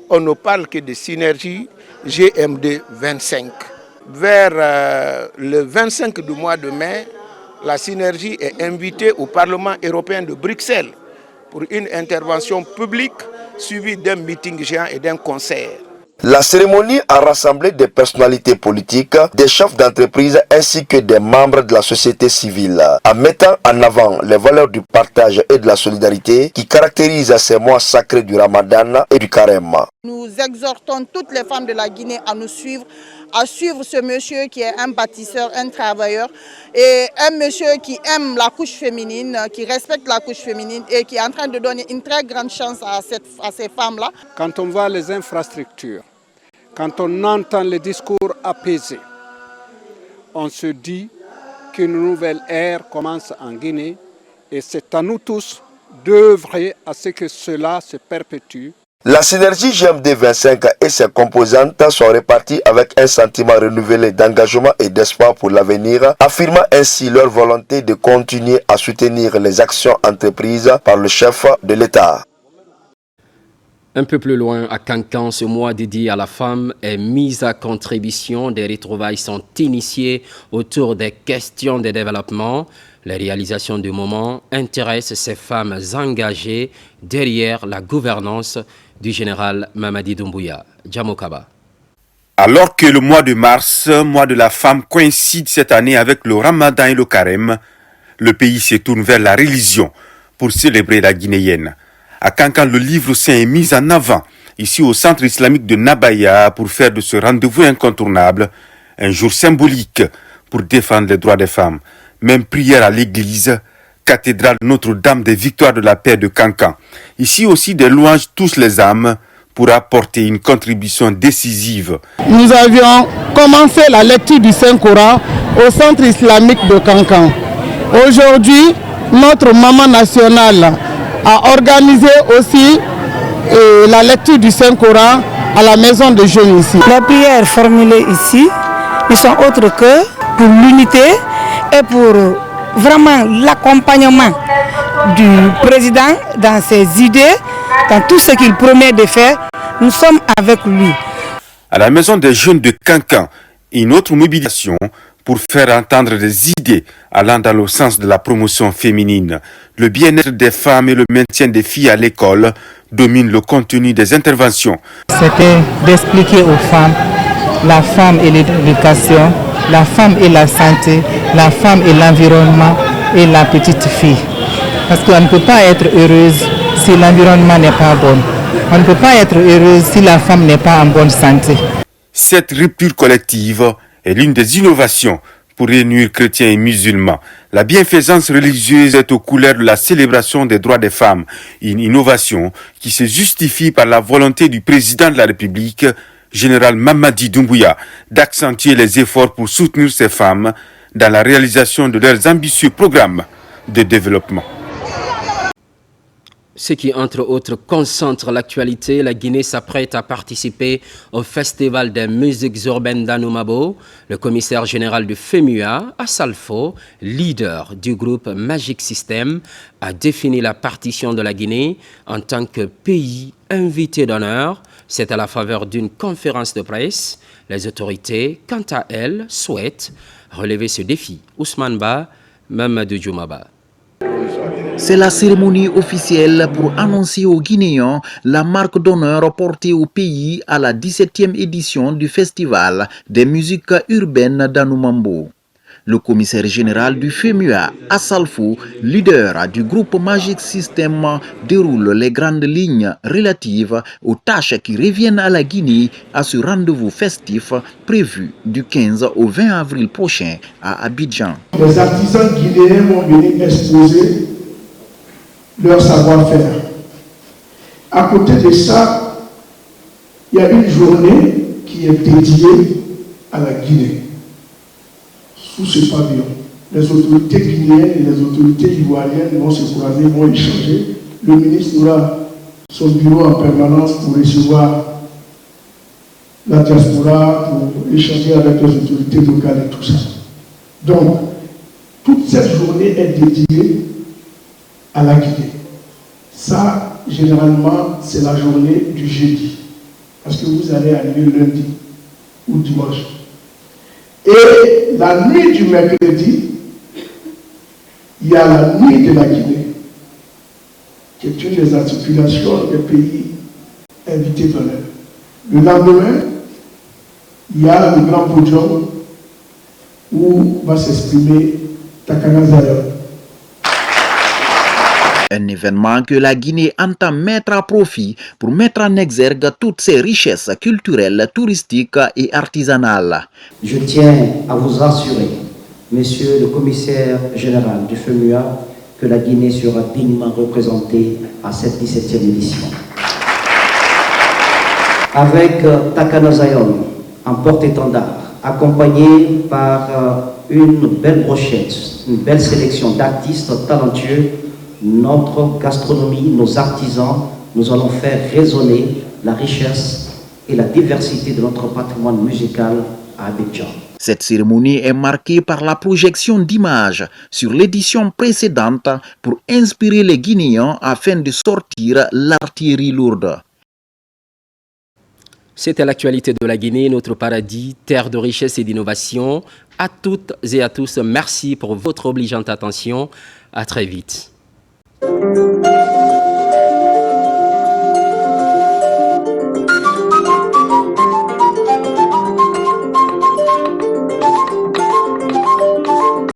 S17: on ne parle que de synergie GMD 25. Vers le 25 du mois de mai, la synergie est invitée au Parlement européen de Bruxelles pour une intervention publique suivie d'un meeting géant et d'un concert.
S14: La cérémonie a rassemblé des personnalités politiques, des chefs d'entreprise ainsi que des membres de la société civile, en mettant en avant les valeurs du partage et de la solidarité qui caractérisent ces mois sacrés du Ramadan et du Carême.
S19: Nous exhortons toutes les femmes de la Guinée à nous suivre, à suivre ce monsieur qui est un bâtisseur, un travailleur et un monsieur qui aime la couche féminine, qui respecte la couche féminine et qui est en train de donner une très grande chance à ces femmes-là.
S24: Quand on voit les infrastructures, quand on entend les discours apaisés, on se dit qu'une nouvelle ère commence en Guinée et c'est à nous tous d'œuvrer à ce que cela se perpétue.
S14: La synergie GMD 25 et ses composantes sont réparties avec un sentiment renouvelé d'engagement et d'espoir pour l'avenir, affirmant ainsi leur volonté de continuer à soutenir les actions entreprises par le chef de l'État.
S1: Un peu plus loin, à Kankan, ce mois dédié à la femme est mis à contribution. Des retrouvailles sont initiées autour des questions de développement. Les réalisations du moment intéressent ces femmes engagées derrière la gouvernance du général Mamadi Doumbouya. Djamokaba.
S25: Alors que le mois de mars, mois de la femme, coïncide cette année avec le Ramadan et le Carême, le pays se tourne vers la religion pour célébrer la guinéenne. À Kankan, le livre saint est mis en avant, ici au centre islamique de Nabaya, pour faire de ce rendez-vous incontournable un jour symbolique pour défendre les droits des femmes. Même prière à l'église, cathédrale Notre-Dame des Victoires de la Paix de Kankan. Ici aussi, des louanges touchent les âmes pour apporter une contribution décisive.
S17: Nous avions commencé la lecture du Saint-Coran au centre islamique de Kankan. Aujourd'hui, notre maman nationale a organisé aussi
S3: la lecture du Saint-Coran à la maison de jeunes ici.
S10: Les prières formulées ici ne sont autres que pour l'unité et pour vraiment l'accompagnement du président dans ses idées, dans tout ce qu'il promet de faire. Nous sommes avec lui.
S25: À la maison des jeunes de Cancan, une autre mobilisation pour faire entendre des idées allant dans le sens de la promotion féminine. Le bien-être des femmes et le maintien des filles à l'école dominent le contenu des interventions.
S10: C'était d'expliquer aux femmes la femme et l'éducation, la femme et la santé, la femme et l'environnement et la petite fille. Parce qu'on ne peut pas être heureuse si l'environnement n'est pas bon. On ne peut pas être heureuse si la femme n'est pas en bonne santé.
S25: Cette rupture collective est l'une des innovations pour réunir chrétiens et musulmans. La bienfaisance religieuse est aux couleurs de la célébration des droits des femmes. Une innovation qui se justifie par la volonté du président de la République, général Mamadi Doumbouya, d'accentuer les efforts pour soutenir ces femmes dans la réalisation de leurs ambitieux programmes de développement.
S1: Ce qui, entre autres, concentre l'actualité, la Guinée s'apprête à participer au Festival des musiques urbaines d'Anoumabo. Le commissaire général du FEMUA, Assalfo, leader du groupe Magic System, a défini la partition de la Guinée en tant que pays invité d'honneur. C'est à la faveur d'une conférence de presse. Les autorités, quant à elles, souhaitent relever ce défi. Ousmane Ba, Mamadou Djoumaba.
S5: C'est la cérémonie officielle pour annoncer aux Guinéens la marque d'honneur portée au pays à la 17e édition du Festival des musiques urbaines d'Anoumabo. Le commissaire général du FEMUA, Assalfo, leader du groupe Magic System, déroule les grandes lignes relatives aux tâches qui reviennent à la Guinée à ce rendez-vous festif prévu du 15 au 20 avril prochain à Abidjan.
S12: Les artisans guinéens vont venir exposer leur savoir-faire. À côté de ça, il y a une journée qui est dédiée à la Guinée. Sous ce pavillon, les autorités guinéennes et les autorités ivoiriennes vont se croiser, vont échanger. Le ministre aura son bureau en permanence pour recevoir la diaspora, pour échanger avec les autorités locales et tout ça. Donc, toute cette journée est dédiée à la Guinée. Ça, généralement, c'est la journée du jeudi. Parce que vous allez arriver lundi ou dimanche. Et la nuit du mercredi, il y a la nuit de la Guinée, qui est une des articulations des pays invités d'honneur. Le lendemain, il y a le grand podium où va s'exprimer Takana Zayon.
S5: Un événement que la Guinée entend mettre à profit pour mettre en exergue toutes ses richesses culturelles, touristiques et artisanales.
S21: Je tiens à vous assurer, Monsieur le commissaire général du FEMUA, que la Guinée sera dignement représentée à cette 17e édition. Avec Takana Zayon en porte-étendard, accompagné par une belle brochette, une belle sélection d'artistes talentueux, notre gastronomie, nos artisans, nous allons faire résonner la richesse et la diversité de notre patrimoine musical à Abidjan.
S5: Cette cérémonie est marquée par la projection d'images sur l'édition précédente pour inspirer les Guinéens afin de sortir l'artillerie lourde.
S1: C'était l'actualité de la Guinée, notre paradis, terre de richesse et d'innovation. À toutes et à tous, merci pour votre obligeante attention. À très vite.